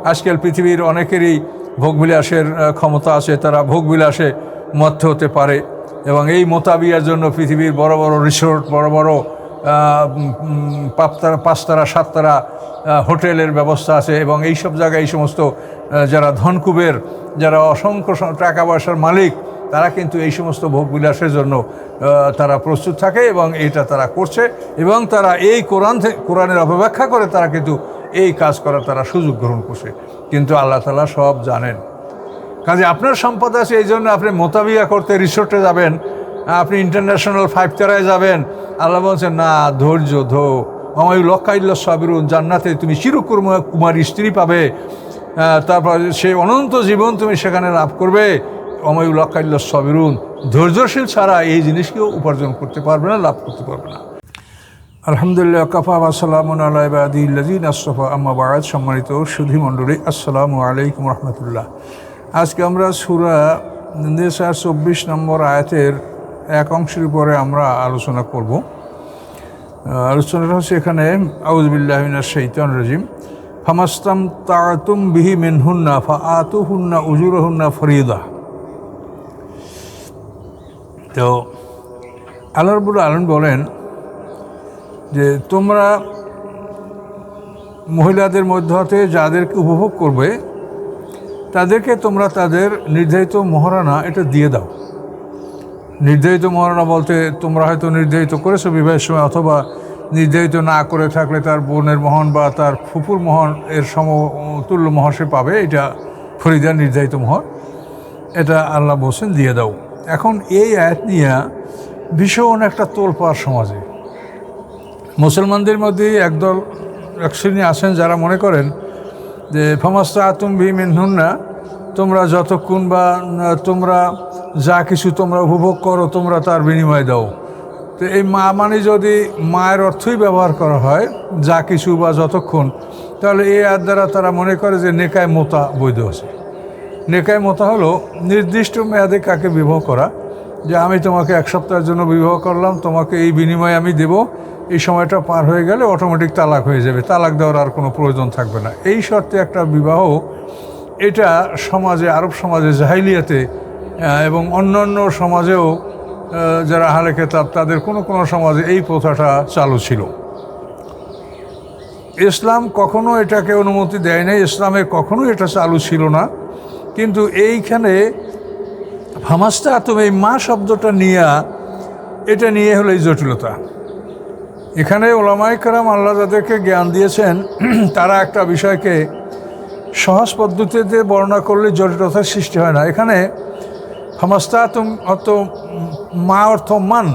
আজকাল পৃথিবীর অনেকেরই ভোগবিলাসের ক্ষমতা আছে, তারা ভোগবিলাসে মত্ত হতে পারে এবং এই মোতাবিয়ার জন্য পৃথিবীর বড় বড় রিসোর্ট, বড় বড় পাঁচতারা সাততারা হোটেলের ব্যবস্থা আছে এবং এই সব জায়গায় এই সমস্ত যারা ধনকুবের, যারা অসংখ্য টাকা পয়সার মালিক, তারা কিন্তু এই সমস্ত ভোগবিলাসের জন্য তারা প্রস্তুত থাকে এবং এটা তারা করছে এবং তারা এই কোরআনের অপব্যাখ্যা করে তারা কিন্তু এই কাজ করার তারা সুযোগ গ্রহণ করছে। কিন্তু আল্লাহ তাআলা সব জানেন। কাজে আপনার সম্পদ আছে এই জন্য আপনি মোতাবিয়া করতে রিসোর্টে যাবেন, আপনি ইন্টারন্যাশনাল ফাইভ-স্টারে যাবেন। আল্লাহ বলছেন না, ধৈর্য ধো, আমায় লক্কাইল্লা সাবিরুন, জান্নাতে তুমি চিরকুমারী স্ত্রী পাবে, তারপর সেই অনন্ত জীবন তুমি সেখানে লাভ করবে। আমায় লক্কাইল্লা সাবিরুন, ধৈর্যশীল ছাড়া এই জিনিসকেও উপার্জন করতে পারবে না, লাভ করতে পারবে না। আলহামদুলিল্লাহ, কাফা ওয়া সালামুন আলা ইবাদিল্লাযিনা আসতাফা, আম্মা বা'দ। সম্মানিত সুধী মণ্ডলী, আসসালামু আলাইকুম রহমতুল্লাহ। আজকে আমরা সূরা নিসার 24 নম্বর আয়াতের এক অংশের উপরে আমরা আলোচনা করব। আলোচনাটা হচ্ছে এখানে আউযু বিল্লাহি মিনাশ শাইতানির রাজিম, ফামাস্তামতা'তুম বিহি মিনহুন্না ফাআতুহুন্না উজুরহুন্না ফরিদা। তো আল্লাহ রাব্বুল আলামিন বলেন যে তোমরা মহিলাদের মধ্য হতে যাদেরকে উপভোগ করবে তাদেরকে তোমরা তাদের নির্ধারিত মহারণা এটা দিয়ে দাও। নির্ধারিত মহারণা বলতে তোমরা হয়তো নির্ধারিত করেছো বিবাহের সময়, অথবা নির্ধারিত না করে থাকলে তার বোনের মহন বা তার ফুপুর মহন এর সমতুল্য মহর সে পাবে, এটা ফরিদার নির্ধারিত মহর, এটা আল্লাহ বলছেন দিয়ে দাও। এখন এই আয়াত নিয়ে ভীষণ একটা তোলপাড় সমাজে। মুসলমানদের মধ্যে একদল এক শ্রেণী আছেন যারা মনে করেন যে ফামাস্তা'তুম বিহি মিনহুন্না, তোমরা যতক্ষণ বা তোমরা যা কিছু তোমরা উপভোগ করো তোমরা তার বিনিময় দাও। তো এই মা মানে যদি মায়ের অর্থই ব্যবহার করা হয় যা কিছু বা যতক্ষণ, তাহলে এই আয়াত দ্বারা তারা মনে করে যে নেকায় মোতা বৈধ আছে। নেকায় মোতা হলো নির্দিষ্ট মেয়াদে কাকে বিবাহ করা, যে আমি তোমাকে 1 সপ্তাহের জন্য বিবাহ করলাম, তোমাকে এই বিনিময়ে আমি দেব, এই সময়টা পার হয়ে গেলে অটোমেটিক তালাক হয়ে যাবে, তালাক দেওয়ার আর কোনো প্রয়োজন থাকবে না, এই শর্তে একটা বিবাহ। এটা সমাজে, আরব সমাজে জাহিলিয়াতে এবং অন্যান্য সমাজেও যারা আহলে কিতাব তাদের কোনো সমাজে এই প্রথাটা চালু ছিল। ইসলাম কখনো এটাকে অনুমতি দেয় নাই, ইসলামে কখনো এটা চালু ছিল না। কিন্তু এইখানে ফামাস্তা'তুম, এই মা শব্দটা এটা নিয়ে হলো এই জটিলতা। এখানে উলামায়ে কেরাম আল্লাহ যাদেরকে জ্ঞান দিয়েছেন তারা একটা বিষয়কে সহজ পদ্ধতিতে বর্ণনা করলে জটিলতার সৃষ্টি হয় না। এখানে ফামাস্তা'তুম অর্থ মা, অর্থ মান,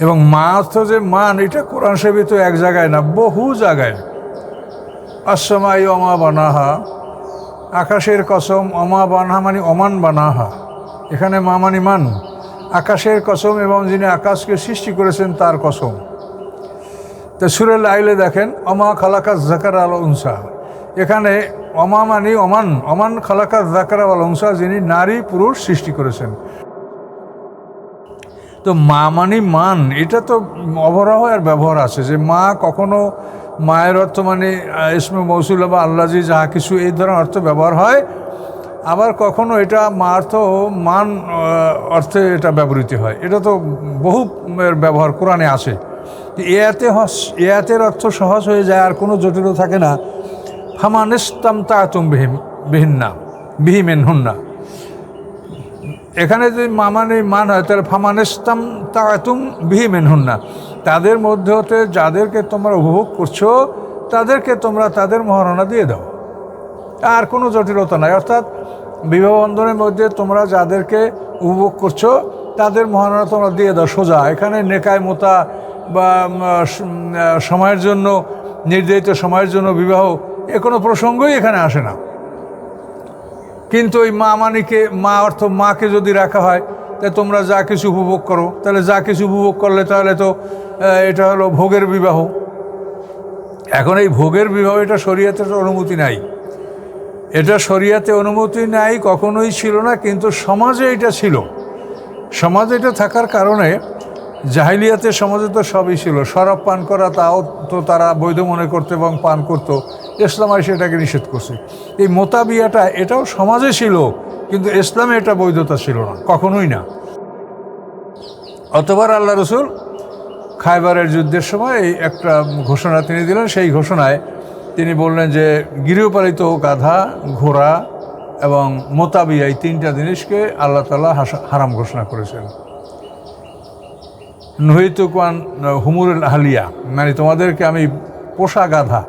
এবং মা অর্থ যে মান, এটা কোরআন শরীফে তো এক জায়গায় না, বহু জায়গায়। আসসামাই ওমা বানাহা, আকাশের কসম, অমা বানাহা মানে অমান বানাহা, এখানে মা মানে মান, আকাশের কসম এবং যিনি আকাশকে সৃষ্টি করেছেন তার কসম। তো সূরা লাইলে দেখেন অমা খালাকাজ যাকারা ওয়াল উনসা, এখানে অমা মানে অমান খালাকাজ যাকারা ওয়াল উনসা, যিনি নারী পুরুষ সৃষ্টি করেছেন। তো মা মানে মান, এটা তো অবরাহ আর ব্যবহার আছে যে মা কখনো মায়ের অর্থ মানে ইসমে মৌসুল বা আল্লাজি যাহা কিছু এই ধরনের অর্থ ব্যবহার হয়, আবার কখনো এটা মা অর্থ মান অর্থে এটা ব্যবহৃত হয়। এটা তো বহু ব্যবহার কোরআনে আছে। এয়াতের অর্থ সহজ হয়ে যায়, আর কোনো জটিল থাকে না। ফামাস্তামতা'তুম বিহি মিনহুন্না, এখানে যদি মা মানে মান হয় তাহলে ফামাস্তামতা'তুম বিহি মিনহুন্না, তাদের মধ্যে হতে যাদেরকে তোমরা উপভোগ করছো তাদেরকে তোমরা তাদের মহারণা দিয়ে দাও, আর কোনো জটিলতা নাই। অর্থাৎ বিবাহ বন্ধনের মধ্যে তোমরা যাদেরকে উপভোগ করছো তাদের মহারণা তোমরা দিয়ে দাও, সোজা। এখানে নেকায় মোতা বা সময়ের জন্য, নির্ধারিত সময়ের জন্য বিবাহ, এ কোনো প্রসঙ্গই এখানে আসে না। কিন্তু ওই মা মানিকে, মা অর্থ মাকে যদি রাখা হয় তাই তোমরা যা কিছু উপভোগ করো, তাহলে যা কিছু উপভোগ করলে তাহলে তো এটা হলো ভোগের বিবাহ। এখন এই ভোগের বিবাহ এটা শরীয়তের অনুমতি নাই, এটা শরীয়তে অনুমতি নাই, কখনোই ছিল না। কিন্তু সমাজে এটা ছিল। সমাজে এটা থাকার কারণে জাহিলিয়াতের সমাজে তো সবই ছিল। শরাব পান করা তাও তো তারা বৈধ মনে করতো এবং পান করতো, ইসলাম এসে এটাকে নিষেধ করছে। এই মোতাবিয়াটা এটাও সমাজে ছিল, কিন্তু ইসলামে এটা বৈধতা ছিল না, কখনোই না। অতবার আল্লাহ রসুল খায়বারের যুদ্ধের সময় এই একটা ঘোষণা তিনি দিলেন। সেই ঘোষণায় তিনি বললেন যে গৃহপালিত গাধা, ঘোড়া এবং মোতাবিয়া এই তিনটা জিনিসকে আল্লাহ তাআলা হারাম ঘোষণা করেছেন। নহিতুকান হুমুরুল আহলিয়া, মানে তোমাদেরকে আমি পোষা গাধা।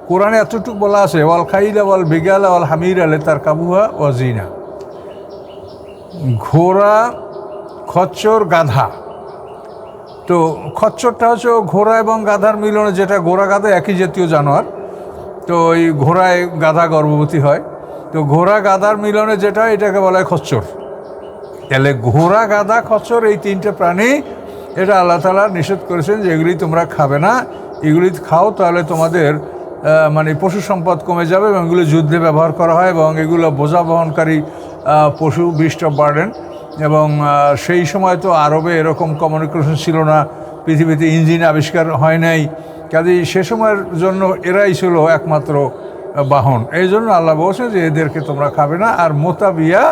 কোরআনে এতটুকু বলা আছে, ওয়াল খাইলা ওয়াল বিগালা ওয়াল হামির আলে তার কাবুহা ওয়াজিনা। ঘোড়া, খচ্চর, গাধা। তো খচ্চরটা হচ্ছে ঘোড়া এবং গাধার মিলনে, যেটা ঘোড়া গাধা একই জাতীয় জানোয়ার। তো ওই ঘোড়ায় গাধা গর্ভবতী হয়, তো ঘোড়া গাধার মিলনে যেটা, এটাকে বলা হয় খচ্চর। তাহলে ঘোড়া, গাধা, খচ্চর এই তিনটে প্রাণী এটা আল্লাহ তাআলা নিষেধ করেছেন যে এগুলি তোমরা খাবে না। এগুলি খাও তাহলে তোমাদের মানে পশু সম্পদ কমে যাবে, এবং এগুলো যুদ্ধে ব্যবহার করা হয়, এবং এগুলো বোঝা বহনকারী পশু, বিস্ট অফ বার্ডেন। এবং সেই সময় তো আরবে এরকম কমিউনিকেশন ছিল না, পৃথিবীতে ইঞ্জিন আবিষ্কার হয় নাই, কাজেই সে সময়ের জন্য এরাই ছিল একমাত্র বাহন। এই জন্য আল্লাহ বলছে যে এদেরকে তোমরা খাবে না। আর মোতাবিয়া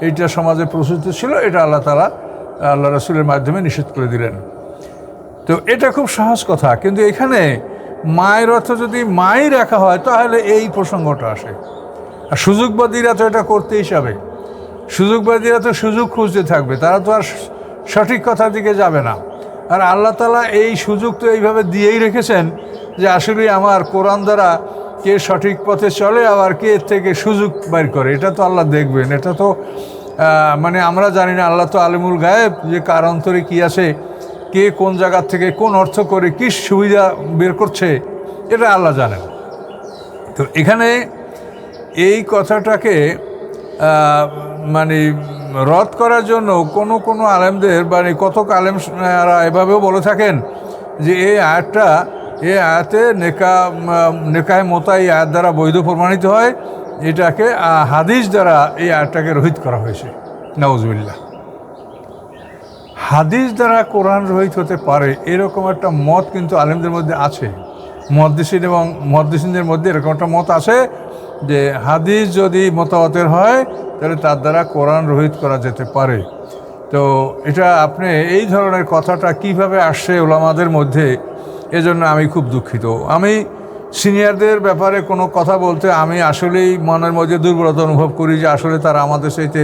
এইটা সমাজে প্রচলিত ছিল, এটা আল্লাহ তাআলা আল্লাহ রাসূলের মাধ্যমে নিষেধ করে দিলেন। তো এটা খুব সহজ কথা, কিন্তু এখানে মায়ের অর্থ যদি মাই রাখা হয় তাহলে এই প্রসঙ্গটা আসে। আর সুযোগবাদীরা তো এটা করতেই যাবে, সুযোগবাদীরা তো সুযোগ খুঁজতে থাকবে, তারা তো আর সঠিক কথার দিকে যাবে না। আর আল্লাহ তাআলা এই সুযোগ তো এইভাবে দিয়েই রেখেছেন যে আসলে আমার কোরআন দ্বারা কে সঠিক পথে চলে, আবার কে এর থেকে সুযোগ বের করে, এটা তো আল্লাহ দেখবেন। এটা তো মানে আমরা জানি না, আল্লাহ তো আলিমুল গায়েব, যে কার অন্তরে কী আছে, কে কোন জায়গা থেকে কোন অর্থ করে কী সুবিধা বের করছে, এটা আল্লাহ জানেন। তো এখানে এই কথাটাকে মানে রদ করার জন্য কোনো আলেমদের, মানে কতক আলেমরা এভাবেও বলে থাকেন যে এই আয়াতে নেকায় মোতা এই আয়াত দ্বারা বৈধ প্রমাণিত হয়, এটাকে হাদিস দ্বারা এই আয়াতটাকে রহিত করা হয়েছে। নাউজুবিল্লাহ। হাদিস দ্বারা কোরআন রহিত হতে পারে এরকম একটা মত কিন্তু আলেমদের মধ্যে আছে, মুহাদ্দিসিনদের মধ্যে এরকম একটা মত আছে যে হাদিস যদি মোতাওয়াতের হয় তাহলে তার দ্বারা কোরআন রহিত করা যেতে পারে। তো এটা আপনি এই ধরনের কথাটা কিভাবে আসছে উলামাদের মধ্যে, এজন্য আমি খুব দুঃখিত। আমি সিনিয়রদের ব্যাপারে কোনো কথা বলতে আমি আসলেই মনের মধ্যে দুর্বলতা অনুভব করি যে আসলে তারা আমাদের সাথে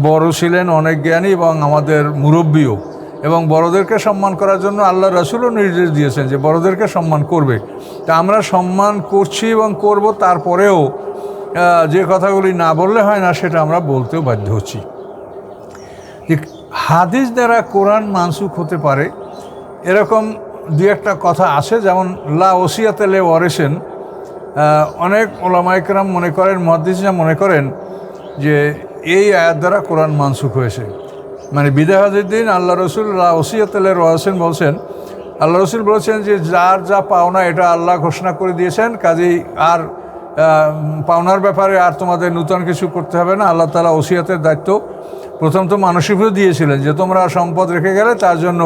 বড় ছিলেন, অনেক জ্ঞানী এবং আমাদের মুরব্বিও, এবং বড়দেরকে সম্মান করার জন্য আল্লাহ রাসূলও নির্দেশ দিয়েছেন যে বড়দেরকে সম্মান করবে। তা আমরা সম্মান করছি এবং করব, তারপরেও যে কথাগুলি না বললে হয় না সেটা আমরা বলতেও বাধ্য হচ্ছি। যে হাদিস দ্বারা কোরআন মানসুখ হতে পারে এরকম দু একটা কথা আছে, যেমন লা ওসিয়াতে লে ওয়ারিসেন। অনেক ওলামায়ে কেরাম মনে করেন, মুহাদ্দিসরা মনে করেন যে এই আয়াত দ্বারা কোরআন মানসুখ হয়েছে। মানে বিদায় হজের দিন আল্লাহ রসুল লা ওসিয়াতে লে ওয়ারিসেন বলছেন, আল্লাহ রসুল বলেছেন যে যার যা পাওনা এটা আল্লাহ ঘোষণা করে দিয়েছেন, কাজেই আর পাওনার ব্যাপারে আর তোমাদের নূতন কিছু করতে হবে না। আল্লাহ তাআলা ওসিয়াতের দায়িত্ব প্রথম তো মানুষেরও দিয়েছিলেন যে তোমরা সম্পদ রেখে গেলে তার জন্য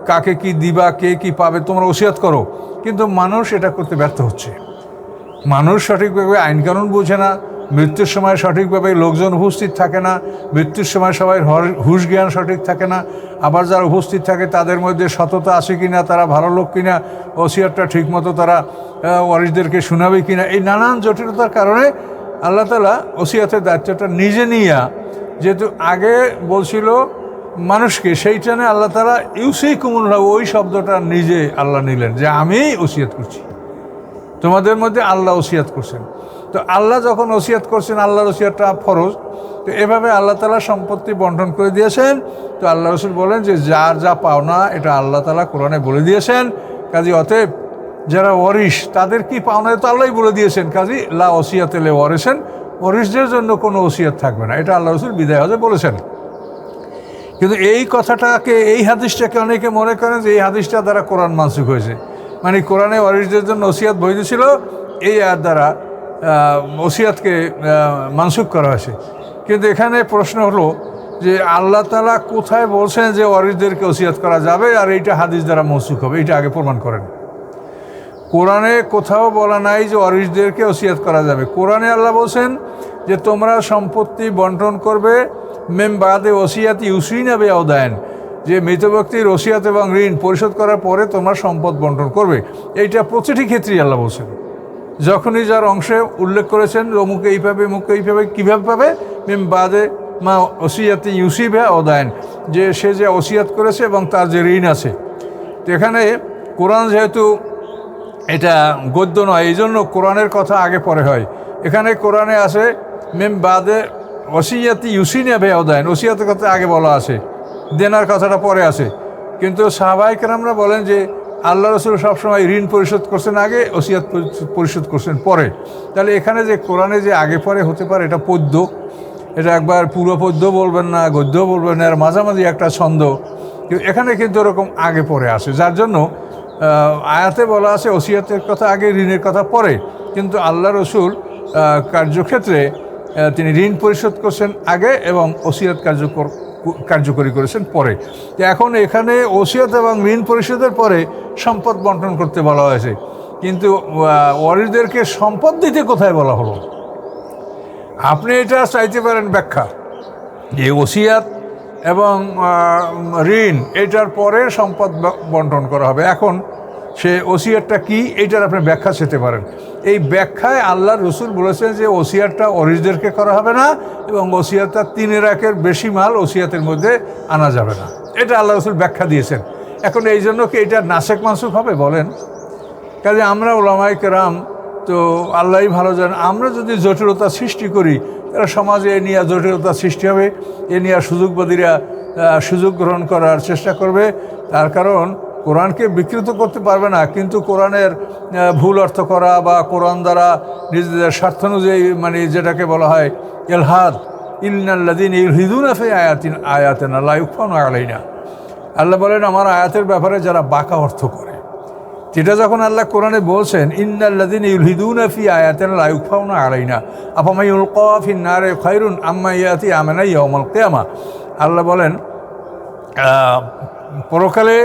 কাকে কি দিবা, কে কি পাবে, তোমরা ওসিয়াত করো। কিন্তু মানুষ এটা করতে ব্যর্থ হচ্ছে। মানুষ সঠিকভাবে আইনকানুন বোঝে না, মৃত্যুর সময় সঠিকভাবে লোকজন উপস্থিত থাকে না, মৃত্যুর সময় সবাই হুঁশ জ্ঞান সঠিক থাকে না, আবার যারা উপস্থিত থাকে তাদের মধ্যে সততা আছে কিনা, তারা ভালো লোক কিনা, ওসিয়াতটা ঠিকমতো তারা ওয়ারিসদেরকে শোনাবে কিনা, এই নানান জটিলতার কারণে আল্লাহ তাআলা ওসিয়াতের দায়িত্বটা নিজে নিয়ে, যেহেতু আগে বলছিল মানুষকে, সেইখানে আল্লাহ তাআলা ইউসিকুমুল্লাহ ওই শব্দটা নিজে আল্লাহ নিলেন যে আমি ওসিয়াত করছি, তোমাদের মধ্যে আল্লাহ ওসিয়াত করছেন। তো আল্লাহ যখন ওসিয়াত করছেন, আল্লাহর ওসিয়াতটা ফরজ। তো এভাবে আল্লাহ তাআলা সম্পত্তি বন্টন করে দিয়েছেন। তো আল্লাহ রসুল বলেন যে যার যা পাওনা এটা আল্লাহ তাআলা কোরআনে বলে দিয়েছেন, কাজী অতএব যারা ওয়ারিস তাদের কি পাওনা তো আল্লাহই বলে দিয়েছেন, কাজী লা ওসিয়াতে লে ওয়ারিসেন, ওয়ারিসদের জন্য কোনো ওসিয়াত থাকবে না, এটা আল্লাহ রসুল বিদায় হজে বলেছেন। কিন্তু এই কথাটাকে, এই হাদিসটাকে অনেকে মনে করেন যে এই হাদিসটা দ্বারা কোরআন মানসুখ হয়েছে, মানে কোরআনে ওয়ারিসদের জন্য ওসিয়াত বৈধ ছিল, এই আয়াত দ্বারা ওসিয়াতকে মানসুখ করা হয়েছে। কিন্তু এখানে প্রশ্ন হলো যে আল্লাহ তাআলা কোথায় বলছেন যে ওয়ারিসদেরকে ওসিয়াত করা যাবে আর এইটা হাদিস দ্বারা মনসুখ হবে, এইটা আগে প্রমাণ করেন। কোরআনে কোথাও বলা নাই যে ওয়ারিসদেরকে ওসিয়াত করা যাবে। কোরআনে আল্লাহ বলছেন যে তোমরা সম্পত্তি বন্টন করবে মেম বাদে ওসিয়াত ইউসিনা বেআদায়ন, যে মৃত ব্যক্তির ওসিয়াত এবং ঋণ পরিশোধ করার পরে তোমরা সম্পদ বন্টন করবে। এইটা প্রতিটি ক্ষেত্রেই আল্লাহ বলছেন। যখনই যার অংশে উল্লেখ করেছেন অমুকে এইভাবে মুখে এইভাবে কীভাবে পাবে, মেম বাদে মা ওসিয়াতে ইউসিবে অদায়ন, যে সে যে ওসিয়াত করেছে এবং তার যে ঋণ আছে। তো এখানে কোরআন যেহেতু এটা গদ্য নয়, এই জন্য কোরআনের কথা আগে পরে হয়। এখানে কোরআনে আছে মেম বাদে ওসিয়াতি ইউসিনা বে অদায়ন, ওসিয়াতের কথা আগে বলা আছে, দেনার কথাটা পরে আছে। কিন্তু সাহাবায়ে কেরামরা বলেন যে আল্লাহ রসুল সবসময় ঋণ পরিশোধ করছেন আগে, ওসিয়াত পরিশোধ করছেন পরে। তাহলে এখানে যে কোরআনে যে আগে পরে হতে পারে এটা পদ্য, এটা একবার পুরো পদ্য বলবেন না, গদ্য বলবেন না, এর মাঝামাঝি একটা ছন্দ। এখানে কিন্তু এরকম আগে পরে আসে, যার জন্য আয়াতে বলা আছে ওসিয়াতের কথা আগে, ঋণের কথা পরে। কিন্তু আল্লাহ রসুল কার্যক্ষেত্রে তিনি ঋণ পরিশোধ করছেন আগে এবং ওসিয়াত কার্যকরী করেছেন পরে। তো এখন এখানে ওসিয়াত এবং ঋণ পরিশোধের পরে সম্পদ বন্টন করতে বলা হয়েছে, কিন্তু ওয়ারিসদেরকে সম্পদ দিতে কোথায় বলা হলো? আপনি এটা চাইতে পারেন ব্যাখ্যা যে ওসিয়াত এবং ঋণ এটার পরে সম্পদ বন্টন করা হবে। এখন সে ওসিয়াতটা কি, এইটার আপনি ব্যাখ্যা চেতে পারেন। এই ব্যাখ্যায় আল্লাহ রসুল বলেছেন যে ওসিয়াতটা ওয়ারিসদেরকে করা হবে না এবং ওসিয়াতটা 3 লাখের বেশি মাল ওসিয়াতের মধ্যে আনা যাবে না, এটা আল্লাহ রসুল ব্যাখ্যা দিয়েছেন। এখন এই জন্য কি এটা নাসেক মানসুখ হবে বলেন? কাজে আমরা ওলামায়ে কেরাম তো আল্লাহই ভালো জানেন, আমরা যদি জটিলতা সৃষ্টি করি তারা সমাজে এ নিয়ে জটিলতা সৃষ্টি হবে, এ নিয়ে সুযোগবাদীরা সুযোগ গ্রহণ করার চেষ্টা করবে। তার কারণ কোরআনকে বিকৃত করতে পারবে না, কিন্তু কোরআনের ভুল অর্থ করা বা কোরআন দ্বারা নিজেদের স্বার্থানুযায়ী মানে যেটাকে বলা হয় ইলহাদ, ইন্নাল্লাযীনা ইউলহিদুনা ফি আয়াতিনা লা ইউখফাউনা আলাইনা। আল্লাহ বলেন আমার আয়াতের ব্যাপারে যারা বাঁকা অর্থ করে, যেটা যখন আল্লাহ কোরআনে বলছেন ইন্নাল্লাযীনা ইউলহিদুনা ফি আয়াতিনা লা ইউখফাউনা আলাইনা আফামান ইউলকা ফিন নারি খায়রুন আম্মা ইয়াতি আমানা ইয়াউমাল কিয়ামা। আল্লাহ বলেন পরকালে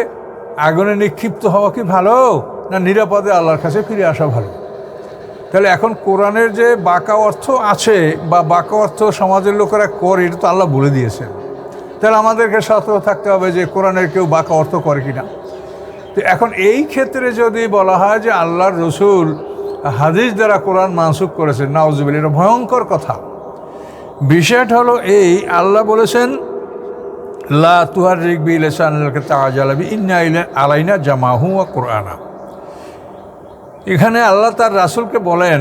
আগুনে নিক্ষিপ্ত হওয়া কি ভালো, না নিরাপদে আল্লাহর কাছে ফিরে আসা ভালো? তাহলে এখন কোরআনের যে বাঁকা অর্থ আছে বা বাঁকা অর্থ সমাজের লোকেরা করে, এটা তো আল্লাহ বলে দিয়েছেন। তাহলে আমাদেরকে সতর্ক থাকতে হবে যে কোরআনের কেউ বাঁকা অর্থ করে কিনা। তো এখন এই ক্ষেত্রে যদি বলা হয় যে আল্লাহর রসুল হাদিস দ্বারা কোরআন মানসুখ করেছেন, নাউজুবিল্লাহ, এটা ভয়ঙ্কর কথা। বিষয়টা হলো এই, আল্লাহ বলেছেন লা তুহাররিক বি লিসানিকা তাআজালা বি ইন্না আলাইনা জামাহু ওয়া কুরআনা। এখানে আল্লাহ তার রাসূলকে বলেন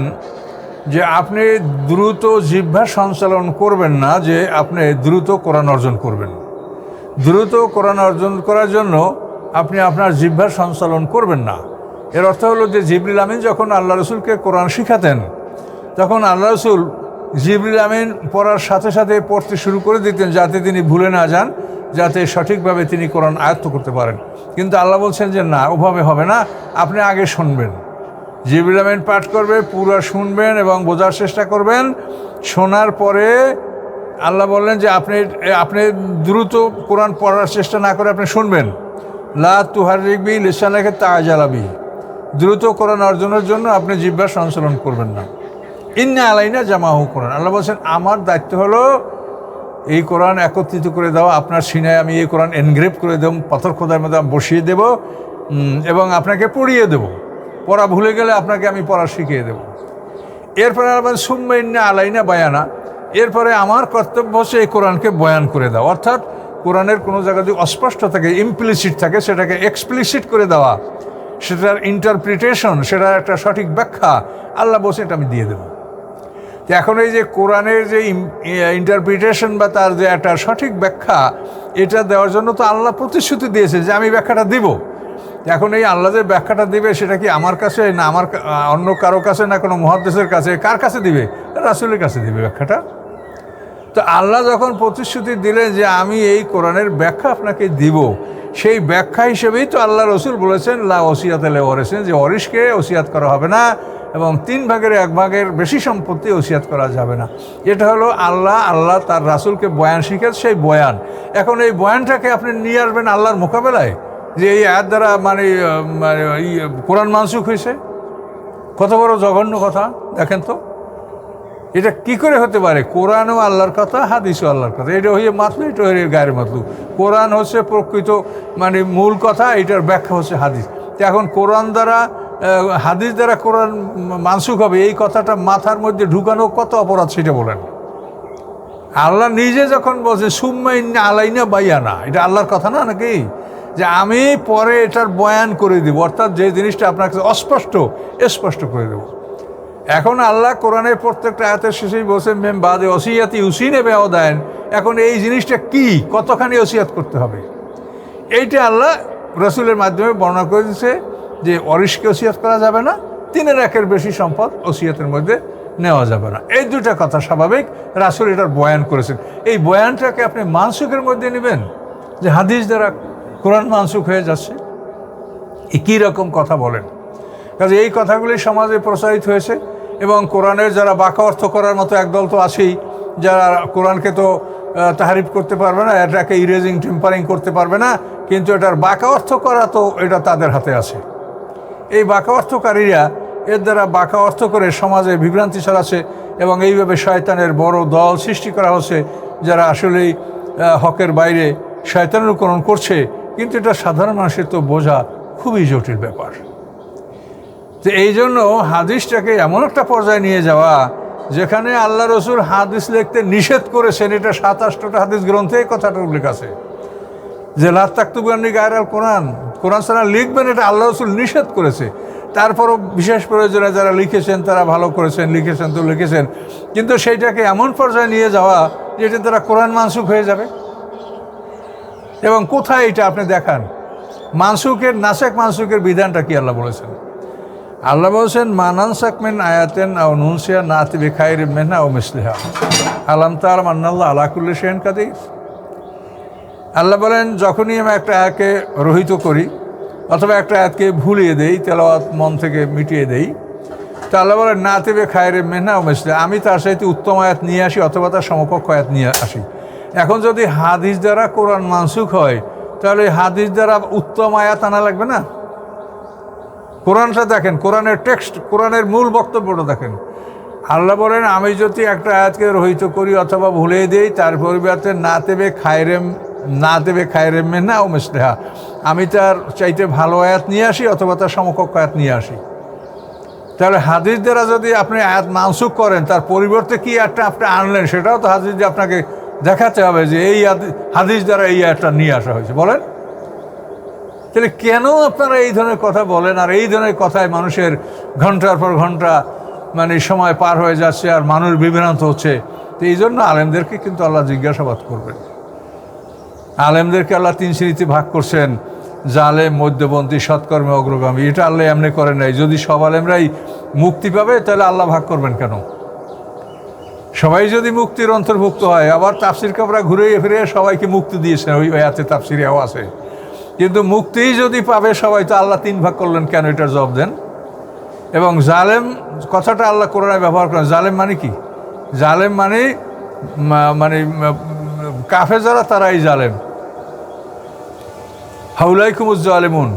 যে আপনি দ্রুত জিহ্বা সঞ্চালন করবেন না, যে আপনি দ্রুত কোরআন অর্জন করবেন। দ্রুত কোরআন অর্জন করার জন্য আপনি আপনার জিহ্বা সঞ্চালন করবেন না। এর অর্থ হলো যে জিবরিল আমিন যখন আল্লাহ রসুলকে কোরআন শিখাতেন, তখন আল্লাহ রসুল জিবরিল আমিন পড়ার সাথে সাথে পড়তে শুরু করে দিতেন, যাতে তিনি ভুলে না যান, যাতে সঠিকভাবে তিনি কোরআন আয়ত্ত করতে পারেন। কিন্তু আল্লাহ বলছেন যে না, ওভাবে হবে না, আপনি আগে শুনবেন। জিবরিল আমিন পাঠ করবে, পুরো শুনবেন এবং বোঝার চেষ্টা করবেন। শোনার পরে আল্লাহ বললেন যে আপনি দ্রুত কোরআন পড়ার চেষ্টা না করে আপনি শুনবেন। লা তুহাররিক বি লিসানিকা তাআজালা বি, দ্রুত কোরআন অর্জনের জন্য আপনি জিহ্বা সঞ্চালন করবেন না। ইন্না আলাইনা জামাহু কোরআন, আল্লাহ বলছেন আমার দায়িত্ব হলো এই কোরআন একত্রিত করে দেওয়া। আপনার সিনায় আমি এই কোরআন এনগ্রেভ করে দেব, পাথর খোদার মধ্যে বসিয়ে দেব এবং আপনাকে পড়িয়ে দেব। পড়া ভুলে গেলে আপনাকে আমি পড়া শিখিয়ে দেব। এরপরে আবার সুম্মা ইন্না আলাইনা বায়ানা, এরপরে আমার কর্তব্য হচ্ছে এই কোরআনকে বয়ান করে দেওয়া। অর্থাৎ কোরআনের কোনো জায়গা যদি অস্পষ্ট থাকে, ইমপ্লিসিট থাকে, সেটাকে এক্সপ্লিসিট করে দেওয়া, সেটার ইন্টারপ্রিটেশন, সেটার একটা সঠিক ব্যাখ্যা আল্লাহ বলছে এটা আমি দিয়ে দেব। তো এখন এই যে কোরআনের যে ইন্টারপ্রিটেশন বা তার যে একটা সঠিক ব্যাখ্যা, এটা দেওয়ার জন্য তো আল্লাহ প্রতিশ্রুতি দিয়েছে যে আমি ব্যাখ্যাটা দিব। এখন এই আল্লাহ যে ব্যাখ্যাটা দিবে সেটা কি আমার কাছে, না আমার অন্য কারো কাছে, না কোনো মুহাদ্দিসের কাছে? কার কাছে দিবে? রাসূলের কাছে দিবে ব্যাখ্যাটা। তো আল্লাহ যখন প্রতিশ্রুতি দিলেন যে আমি এই কোরআনের ব্যাখ্যা আপনাকে দিব, সেই ব্যাখ্যা হিসেবেই তো আল্লাহ রসুল বলেছেন লা ওসিয়াত লে ওয়ারিসিন, যে ওয়ারিসকে ওসিয়াত করা হবে না এবং 3 ভাগের 1 ভাগের বেশি সম্পত্তি ওসিয়াত করা যাবে না। এটা হলো আল্লাহ তার রাসূলকে বয়ান শিখেছে, সেই বয়ান। এখন এই বয়ানটাকে আপনি নিয়ে আসবেন আল্লাহর মোকাবেলায় যে এই আয়াত দ্বারা মানে কোরআন মানসুখ হয়েছে। কত বড় জঘন্য কথা দেখেন তো। এটা কি করে হতে পারে? কোরআনও আল্লাহর কথা, হাদিসও আল্লাহর কথা। এটা হয়ে মাতলু, এটা হয়ে গায়ের মাতলু। কোরআন হচ্ছে প্রকৃত মানে মূল কথা, এটার ব্যাখ্যা হচ্ছে হাদিস। তো এখন কোরআন দ্বারা হাদিস দ্বারা কোরআন মানসুখ হবে, এই কথাটা মাথার মধ্যে ঢুকানো কত অপরাধ সেটা বলেন। আল্লাহ নিজে যখন বলছে সুম্মাইন্না আলাইনা বাইয়ানা, এটা আল্লাহর কথা না নাকি? যে আমি পরে এটার বয়ান করে দেব, অর্থাৎ যে জিনিসটা আপনার কাছে অস্পষ্ট স্পষ্ট করে দেব। এখন আল্লাহ কোরআনের প্রত্যেকটা আয়াতের শেষেই বলছেন মেম বাদে ওসিয়াতি উসিনে বেও দেন। এখন এই জিনিসটা কি, কতখানি ওসিয়াত করতে হবে, এইটা আল্লাহ রসুলের মাধ্যমে বর্ণনা করে দিচ্ছে যে অরিশকে ওসিয়াত করা যাবে না, 3/1 বেশি সম্পদ ওসিয়াতের মধ্যে নেওয়া যাবে না। এই দুটা কথা স্বাভাবিক, রাসূল এটার বয়ান করেছেন। এই বয়ানটাকে আপনি মানসুখের মধ্যে নেবেন যে হাদিস দ্বারা কোরআন মানসুখ হয়ে যাচ্ছে, কী রকম কথা বলেন? কাজে এই কথাগুলি সমাজে প্রচারিত হয়েছে এবং কোরআনের যারা বাঁকা অর্থ করার মতো একদল তো আছেই, যারা কোরআনকে তো তাহারিফ করতে পারবে না, এটাকে ইরেজিং টেম্পারিং করতে পারবে না, কিন্তু এটার বাঁকা অর্থ করা তো এটা তাদের হাতে আছে। এই বাঁকা অর্থকারীরা এর দ্বারা বাঁকা অর্থ করে সমাজে বিভ্রান্তি ছড়াচ্ছে এবং এইভাবে শয়তানের বড় দল সৃষ্টি করা হচ্ছে, যারা আসলেই হকের বাইরে শয়তানের অনুকরণ করছে। কিন্তু এটা সাধারণ মানুষের তো বোঝা খুবই জটিল ব্যাপার। তো এই জন্য হাদিসটাকে এমন একটা পর্যায়ে নিয়ে যাওয়া যেখানে আল্লাহ রসুল হাদিস লিখতে নিষেধ করেছেন, এটা 27টা হাদিস গ্রন্থে কথাটা উল্লেখ আছে যে লা তাকতুবান্নি গায়রাল কোরআন, কোরআন ছাড়া লিখবেন, এটা আল্লাহ রসুল নিষেধ করেছে। তারপরও বিশেষ প্রয়োজনে যারা লিখেছেন তারা ভালো করেছেন, লিখেছেন তো লিখেছেন, কিন্তু সেইটাকে এমন পর্যায়ে নিয়ে যাওয়া যেটা তারা কোরআন মানসুখ হয়ে যাবে। এবং কোথায় এটা আপনি দেখান মানসুখের নাসেক মানসুখের বিধানটা কি আল্লাহ বলেছেন? আল্লাহ বলছেন মানানসাক মিন আয়াতেন আও নুনসিয়া নাতি বিখাইরিম মিনহা আও মিসলিহা আলাম তাআলাম আন্নাল্লাহ আলা কুল্লি শাইইন কাদির। আল্লাহ বলেন যখনই আমি একটা আয়াতকে রহিত করি অথবা একটা আয়াতকে ভুলিয়ে দেই, তেলাওয়াত মন থেকে মিটিয়ে দেই, তো আল্লাহ বলেন নাতি বিখাইরিম মিনহা আও মিসলিহা, আমি তার সাথে উত্তম আয়াত নিয়ে আসি অথবা তার সমকক্ষ আয়াত নিয়ে আসি। এখন যদি হাদিস দ্বারা কোরআন মানসুখ হয় তাহলে হাদিস দ্বারা উত্তম আয়াত আনা লাগবে না? কোরআনটা দেখেন, কোরআনের টেক্সট, কোরআনের মূল বক্তব্যটা দেখেন। আল্লাহ বলেন আমি যদি একটা আয়াতকে রহিত করি অথবা ভুলে দিই তার পরিবর্তে না দেবে খায়রেম মিনহা আও মিসলিহা, আমি তার চাইতে ভালো আয়াত নিয়ে আসি অথবা তার সমকক্ষ আয়াত নিয়ে আসি। তাহলে হাদিস দ্বারা যদি আপনি আয়াত মানসুখ করেন তার পরিবর্তে কি আয়াতটা আপনি আনলেন সেটাও তো হাদিস দিয়ে আপনাকে দেখাতে হবে যে এই হাদিস দ্বারা এই আয়াতটা নিয়ে আসা হয়েছে। বলেন তাহলে কেন আপনারা এই ধরনের কথা বলেন? আর এই ধরনের কথায় মানুষের ঘন্টার পর ঘন্টা মানে সময় পার হয়ে যাচ্ছে আর মানুষ বিভ্রান্ত হচ্ছে। তো এই জন্য আলেমদেরকে কিন্তু আল্লাহ জিজ্ঞাসাবাদ করবেন। আলেমদেরকে আল্লাহ 3 শ্রেণীতে ভাগ করছেন, জালেম, মধ্যপন্থী, সৎকর্মে অগ্রগামী। এটা আল্লাহ এমনি করেন নাই। যদি সব আলেমরাই মুক্তি পাবে তাহলে আল্লাহ ভাগ করবেন কেন? সবাই যদি মুক্তির অন্তর্ভুক্ত হয়, আবার তাফসির কাবরা ঘুরে ফিরে সবাইকে মুক্তি দিয়েছেন, ওই আয়াতে তাফসিরেও আছে। কিন্তু মুক্তিই যদি পাবে সবাই, তো আল্লাহ 3 ভাগ করলেন কেন? এটার জবাব দেন। এবং জালেম কথাটা আল্লাহ কোরআনে ব্যবহার করেন। জালেম মানে কি? জালেম মানে কাফের যারা তারাই জালেম। হাউলাইকুমুজ জালিমুন,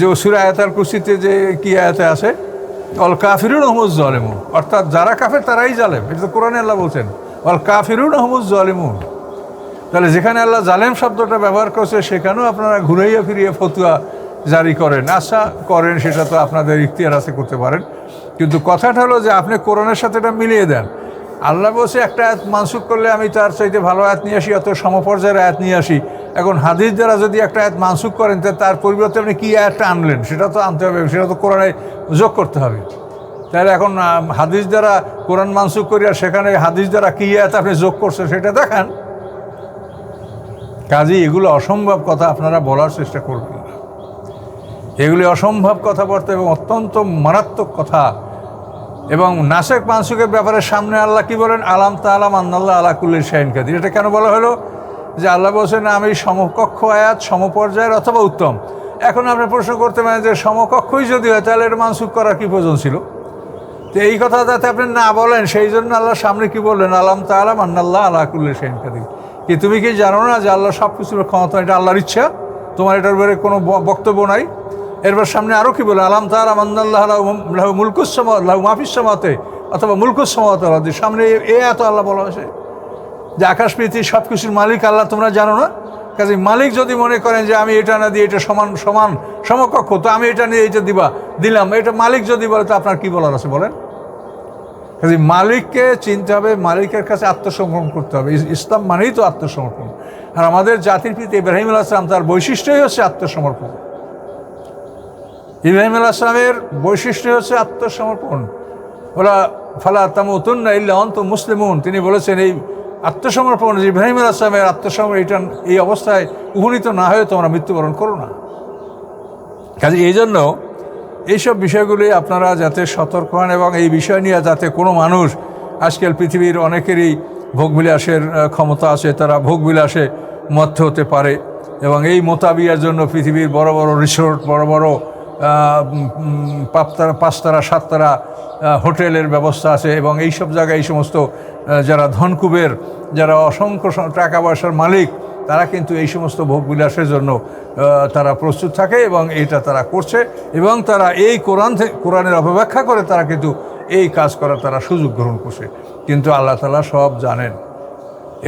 যে সূরা আয়াতুল কুরসিতে যে কি আয়াতে আছে অল কাফিরুন হুমুজ জালিমুন, অর্থাৎ যারা কাফের তারাই জালেম। এটা তো কোরআনে আল্লাহ বলছেন অল কাফিরুন হুমুজ জালিমুন। তাহলে যেখানে আল্লাহ জালেম শব্দটা ব্যবহার করছে সেখানেও আপনারা ঘুরাইয়া ফিরিয়ে ফতুয়া জারি করেন। আশা করেন সেটা তো আপনাদের ইখতিয়ার আছে, করতে পারেন, কিন্তু কথাটা হলো যে আপনি কোরআনের সাথে এটা মিলিয়ে দেন। আল্লাহ বলছে একটা আয়াত মানসুখ করলে আমি তার চাইতে ভালো আয়াত নিয়ে আসি, অত সমপর্যায়ের আয়াত নিয়ে আসি। এখন হাদিস দ্বারা যদি একটা আয়াত মানসুখ করেন তার পরিবর্তে আপনি কী আয়াতটা আনলেন সেটা তো আনতে হবে, সেটা তো কোরআনে যোগ করতে হবে। তাহলে এখন হাদিস দ্বারা কোরআন মানসুখ করি আর সেখানে হাদিস দ্বারা কী আয়াত আপনি যোগ করছেন সেটা দেখান। কাজেই এগুলো অসম্ভব কথা আপনারা বলার চেষ্টা করবেন না। এগুলি অসম্ভব কথাবার্তা এবং অত্যন্ত মারাত্মক কথা। এবং নাসেক মানসুখের ব্যাপারে সামনে আল্লাহ কি বলেন? আলাম তাআলাম আন্নাল্লাহ আলা কুল্লি শাইইন কাদির। এটা কেন বলা হলো? যে আল্লাহ বলছেন আমি সমকক্ষ আয়াত, সমপর্যায়ের অথবা উত্তম। এখন আপনি প্রশ্ন করতে পারেন যে সমকক্ষই যদি হয় তাহলে এটা মানসুখ করার কী প্রয়োজন ছিল? তো এই কথা যাতে আপনি না বলেন সেই জন্য আল্লাহ সামনে কি বললেন? আলাম তাআলাম আন্নাল্লাহ আলা কুল্লি শাইইন কাদির। কি তুমি কি জানো না যে আল্লাহ সব কিছুর ক্ষমতা? এটা আল্লাহর ইচ্ছা, তোমার এটার ব্যাপারে কোনো বক্তব্য নাই। এরপর সামনে আরও কি বলে, আলাম তার আমান্দাল্লাহ লাহু মুলকুস সামাওয়াতি লাহু মা ফিস সামাওয়াতি অথবা মুলকুস সামাওয়াতি ওয়াল আরদি, সামনে এ এত আল্লাহ বলা হয়েছে যে আকাশ পৃথিবী সব কিছুর মালিক আল্লাহ, তোমরা জানো না? কাজে মালিক যদি মনে করেন যে আমি এটা না দিয়ে এটা সমান সমকক্ষ, তো আমি এটা নিয়ে এটা দিলাম, এটা মালিক যদি বলে, তো আপনার কি বলার আছে বলেন? কাজে মালিককে চিনতে হবে, মালিকের কাছে আত্মসমর্পণ করতে হবে। ইসলাম মানেই তো আত্মসমর্পণ। আর আমাদের জাতির পিতা ইব্রাহিম আলাইহিস সালাম, তার বৈশিষ্ট্যই হচ্ছে আত্মসমর্পণ। ইব্রাহিম আলাইহিস সালামের বৈশিষ্ট্য হচ্ছে আত্মসমর্পণ। ওরা ফালা তামুতুন্না ইল্লা আনতুম মুসলিমুন, তিনি বলেছেন এই আত্মসমর্পণ, ইব্রাহিম আলাইহিস সালামের আত্মসমর্পণ, এটা এই অবস্থায় উপনীত না হয়ে তোমরা মৃত্যুবরণ করো না। কাজে এই জন্য এইসব বিষয়গুলি আপনারা যাতে সতর্ক হন, এবং এই বিষয় নিয়ে যাতে কোনো মানুষ, আজকাল পৃথিবীর অনেকেরই ভোগবিলাসের ক্ষমতা আছে, তারা ভোগবিলাসে মত্ত হতে পারে, এবং এই মোতাবিয়ার জন্য পৃথিবীর বড় বড় রিসোর্ট, বড় বড় পাঁচতারা সাততারা হোটেলের ব্যবস্থা আছে, এবং এই সব জায়গায় এই সমস্ত যারা ধনকুবের, যারা অসংখ্য টাকা পয়সার মালিক, তারা কিন্তু এই সমস্ত ভোগবিলাসের জন্য তারা প্রস্তুত থাকে, এবং এটা তারা করছে, এবং তারা এই কোরআনের অপব্যাখ্যা করে তারা কিন্তু এই কাজ করার তারা সুযোগ গ্রহণ করছে। কিন্তু আল্লাহ তাআলা সব জানেন।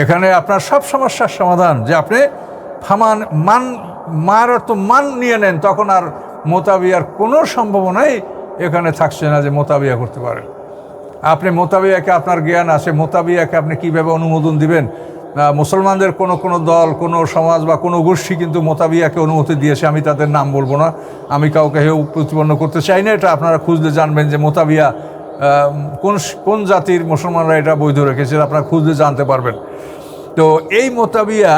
এখানে আপনার সব সমস্যার সমাধান যে আপনি মান নিয়ে নেন, তখন আর মোতাবিয়ার কোনো সম্ভাবনাই এখানে থাকছে না যে মোতাবিয়া করতে পারেন। আপনি মোতাবিয়াকে, আপনার জ্ঞান আছে, মোতাবিয়াকে আপনি কীভাবে অনুমোদন দিবেন? মুসলমানদের কোনো দল, কোনো সমাজ বা কোনো গোষ্ঠী কিন্তু মোতাবিয়াকে অনুমতি দিয়েছে। আমি তাদের নাম বলবো না, আমি কাউকে প্রতিপন্ন করতে চাই না। এটা আপনারা খুঁজলে জানবেন যে মোতাবিয়া কোন জাতির মুসলমানরা এটা বৈধ রেখেছে, আপনারা খুঁজলে জানতে পারবেন। তো এই মোতাবিয়া,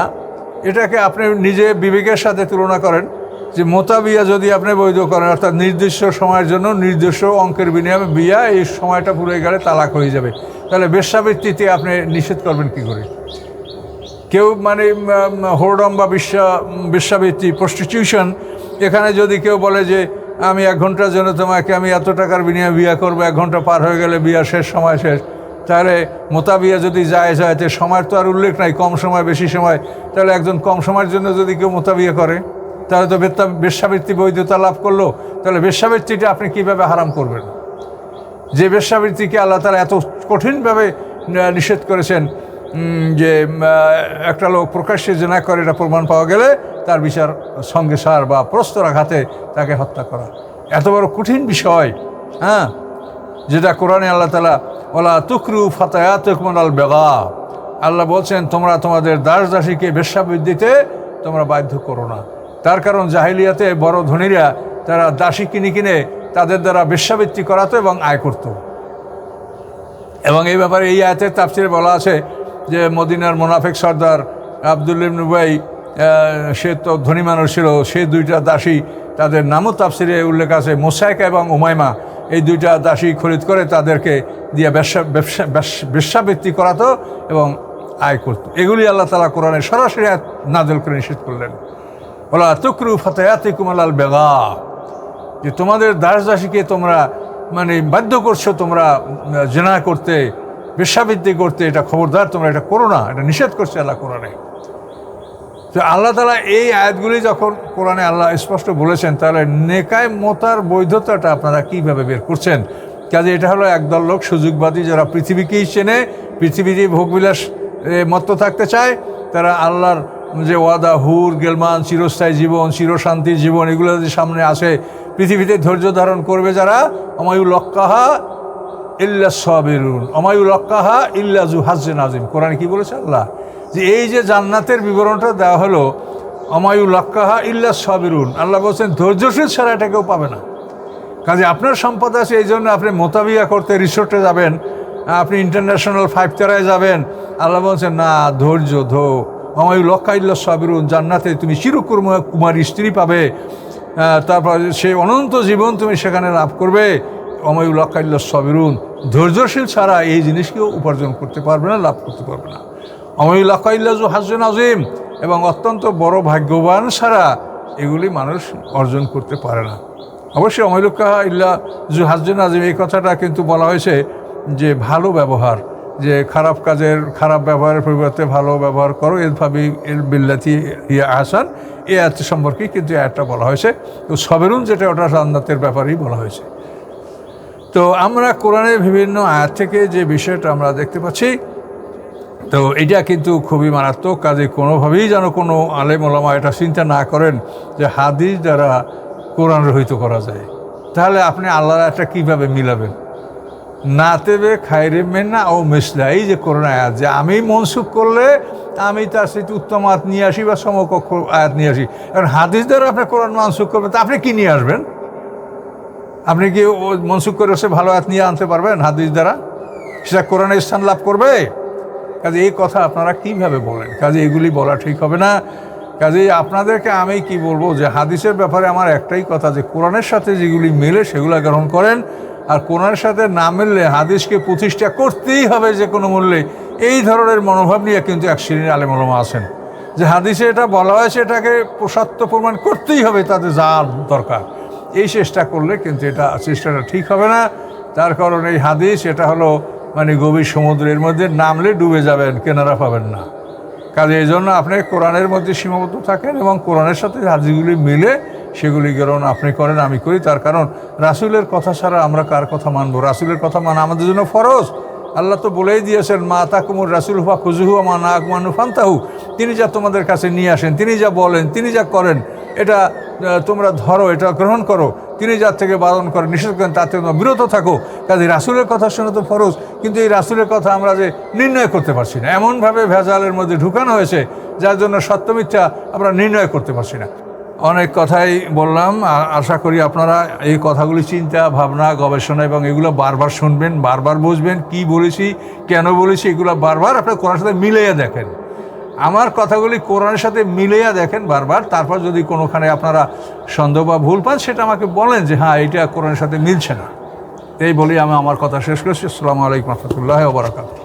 এটাকে আপনি নিজে বিবেকের সাথে তুলনা করেন যে মোতাবিয়া যদি আপনি বৈধ করেন, অর্থাৎ নির্দিষ্ট সময়ের জন্য নির্দিষ্ট অঙ্কের বিনিময়ে বিয়া, এই সময়টা পুরো গেলে তালাক হয়ে যাবে, তাহলে বেশ্যাবৃত্তিতে আপনি নিষেধ করবেন কি করে? কেউ মানে হোরডম বা বেশ্যাবৃত্তি, প্রস্টিটিউশন, এখানে যদি কেউ বলে যে আমি 1 ঘন্টার জন্য তোমাকে আমি এত টাকার বিনিময়ে বিয়া করবো, 1 ঘন্টা পার হয়ে গেলে বিয়া শেষ, সময় শেষ, তাহলে মোতাবিয়া যদি যায় তো সময়ের তো আর উল্লেখ নাই, কম সময় বেশি সময়, তাহলে একজন কম সময়ের জন্য যদি কেউ মোতাবিয়া করে, তাহলে তো বেশ্যাবৃত্তি বৈধতা লাভ করলো। তাহলে বেশ্যাবৃত্তিটা আপনি কীভাবে হারাম করবেন? যে বেশ্যাবৃত্তিকে আল্লাহ তাআলা এত কঠিনভাবে নিষেধ করেছেন যে একটা লোক প্রকাশ্যে জিনা করে, এটা প্রমাণ পাওয়া গেলে তার বিচার সঙ্গে সার বা প্রস্তরাঘাতে তাকে হত্যা করা, এত বড় কঠিন বিষয়, হ্যাঁ, যেটা কোরআনে আল্লাহ তাআলা ওয়ালা তুকরু ফাতায়াতুকুম আলাল বাগা, আল্লাহ বলছেন তোমরা তোমাদের দাস দাসীকে বেশ্যাবৃত্তিতে তোমরা বাধ্য করো না। তার কারণ জাহিলিয়াতে বড় ধনীরা তারা দাসী কিনে তাদের দ্বারা বেশ্যাবৃত্তি করাতো এবং আয় করত। এবং এই ব্যাপারে এই আয়াতের তাফসিরে বলা আছে যে মদিনার মুনাফিক সর্দার আব্দুল্লাহ ইবনে উবাই, সে তো ধনী মানুষ ছিল, সে 2টা দাসী, তাদের নামও তাফসিরে উল্লেখ আছে, মুসাইকা এবং উমাইমা, এই 2টা দাসী খরিদ করে তাদেরকে দিয়ে বেশ্যাবৃত্তি করাতো এবং আয় করত। এগুলি আল্লাহ তাআলা কোরআনে সরাসরি নাযিল করে নিষেধ করলেন, ওয়ালা তুকরু ফাতায়াতিকুম আলাল বাগা, যে তোমাদের দাস দাসীকে তোমরা মানে বাধ্য করছো তোমরা জিনা করতে, বেশ্যাবৃত্তি করতে, এটা খবরদার তোমরা এটা করো না, এটা নিষেধ করছে আল্লাহ কোরআনে। তো আল্লাহ তাআলা এই আয়াতগুলি যখন কোরআনে আল্লাহ স্পষ্ট বলেছেন, তাহলে নেকায় মতার বৈধতাটা আপনারা কীভাবে বের করছেন? কাজে এটা হলো একদল লোক সুযোগবাদী, যারা পৃথিবীকেই চেনে, পৃথিবীতে ভোগবিলাস মত্ত থাকতে চায়, তারা আল্লাহর যে ওয়াদা, হুর গেলমান, চিরস্থায়ী জীবন, চিরশান্তির জীবন, এগুলো যদি সামনে আসে, পৃথিবীতে ধৈর্য ধারণ করবে যারা, অমায়ুল্লাক্কাহা ইল্লা সাবিরুন, অমায়ুল্লাক্কাহা ইল্লা যু হাজ্জিন আযীম। কোরআনে কি বলেছে আল্লাহ? যে এই যে জান্নাতের বিবরণটা দেওয়া হলো, অমায়ুল্লাক্কাহা ইল্লা সাবিরুন, আল্লাহ বলছেন ধৈর্যশীল ছাড়া এটা কেউ পাবে না। কাজে আপনার সম্পদ আছে, এই জন্য আপনি মোতাবিয়া করতে রিসোর্টে যাবেন, আপনি ইন্টারন্যাশনাল 5 তারায় যাবেন, আল্লাহ বলছেন না, ধৈর্য অমায়ুল্লাক্কাহা ইল্লা সাবিরুন, জান্নাতে তুমি চিরকুমারী স্ত্রী পাবে, তারপর সেই অনন্ত জীবন তুমি সেখানে লাভ করবে। অমায়ুল্লাক্কাহা ইল্লা সাবিরুন, ধৈর্যশীল ছাড়া এই জিনিস কেউ উপার্জন করতে পারবে না, লাভ করতে পারবে না। অমায়ুল্লাক্কাহা ইল্লা যু হাজ্জুন আযীম, এবং অত্যন্ত বড় ভাগ্যবান ছাড়া এগুলি মানুষ অর্জন করতে পারে না। অবশ্যই অমায়ুল্লাক্কাহা ইল্লা যু হাজ্জুন আযীম, এই কথাটা কিন্তু বলা হয়েছে যে ভালো ব্যবহার, যে খারাপ কাজের খারাপ ব্যবহারের পরিবর্তে ভালো ব্যবহার করো, এভাবে এর বিল্লাতি ইয়া আহসান, এই আয়াত সম্পর্কে কিন্তু আয়াতটা বলা হয়েছে। তো সবেরুন যেটা ওটা জান্নাতের ব্যাপারেই বলা হয়েছে। তো আমরা কোরআনের বিভিন্ন আয়াত থেকে যে বিষয়টা আমরা দেখতে পাচ্ছি, তো এটা কিন্তু খুবই মারাত্মক। কাজে কোনোভাবেই যেন কোনো আলেম ওলামা এটা চিন্তা না করেন যে হাদিস দ্বারা কোরআন রহিত করা যায়। তাহলে আপনি আল্লাহর একটা কীভাবে মিলাবেন? না তেবে খায়রে মেন্না ও মিসলা, এই যে কোরআন আয়াত, যে আমি মনসুখ করলে আমি তার সাথে উত্তম আয়াত নিয়ে আসি বা সমকক্ষ আয়াত নিয়ে আসি। কারণ হাদিস দ্বারা আপনি কোরআন মনসুখ করবেন, তা আপনি কী নিয়ে আসবেন? আপনি কি মনসুখ করে সে ভালো আয়াত নিয়ে আনতে পারবেন হাদিস দ্বারা? সেটা কোরআনের স্থান লাভ করবে? কাজে এই কথা আপনারা কিভাবে বলেন? কাজে এগুলি বলা ঠিক হবে না। কাজে আপনাদেরকে আমি কি বলবো, যে হাদিসের ব্যাপারে আমার একটাই কথা, যে কোরআনের সাথে যেগুলি মেলে সেগুলো গ্রহণ করেন, আর কোরআনের সাথে না মিললে হাদিসকে প্রতিষ্ঠা করতেই হবে যে কোনো মূল্যে। এই ধরনের মনোভাব নিয়ে কিন্তু এক শ্রেণীর আলেম ওলামা আছেন, যে হাদিসে এটা বলা হয়েছে, এটাকে সত্য প্রমাণ করতেই হবে, তাতে যা দরকার। এই চেষ্টা করলে কিন্তু চেষ্টাটা ঠিক হবে না। তার কারণ এই হাদিস এটা হলো মানে গভীর সমুদ্রের মধ্যে নামলে ডুবে যাবেন, কেনারা পাবেন না। কাজে এই জন্য আপনি কোরআনের মধ্যে সীমাবদ্ধ থাকেন এবং কোরআনের সাথে হাদিসগুলি মিলে সেগুলি গ্রহণ আপনি করেন, আমি করি। তার কারণ রাসূলের কথা ছাড়া আমরা কার কথা মানব? রাসূলের কথা মানা আমাদের জন্য ফরজ। আল্লাহ তো বলেই দিয়েছেন, মা তাকুমুর রাসূল ফা খুযুহু ওয়া মা নাহাকুম আনহু ফান্তাহু। তিনি যা তোমাদের কাছে নিয়ে আসেন, তিনি যা বলেন, তিনি যা করেন, এটা তোমরা ধরো, এটা গ্রহণ করো। তিনি যার থেকে বারণ করেন, নিষেধ করেন, তার থেকে তোমরা বিরত থাকো। কাজে রাসূলের কথা শোনা তো ফরজ, কিন্তু এই রাসূলের কথা আমরা যে নির্ণয় করতে পারছি না, এমনভাবে ভেজালের মধ্যে ঢুকানো হয়েছে, যার জন্য সত্য মিথ্যা আমরা নির্ণয় করতে পারছি না। অনেক কথাই বললাম, আশা করি আপনারা এই কথাগুলি চিন্তা ভাবনা গবেষণা এবং এগুলো বারবার শুনবেন, বারবার বুঝবেন কি বলেছি, কেন বলেছি, এগুলো বারবার আপনার কোরআনের সাথে মিলাইয়া দেখেন। আমার কথাগুলি কোরআনের সাথে মিলাইয়া দেখেন বারবার। তারপর যদি কোনোখানে আপনারা সন্দেহ বা ভুল পান, সেটা আমাকে বলেন যে হ্যাঁ এটা কোরআনের সাথে মিলছে না। এই বলি আমি আমার কথা শেষ করছি। আসসালামু আলাইকুম ওয়া রাহমাতুল্লাহি ওয়া বারাকাতুহু।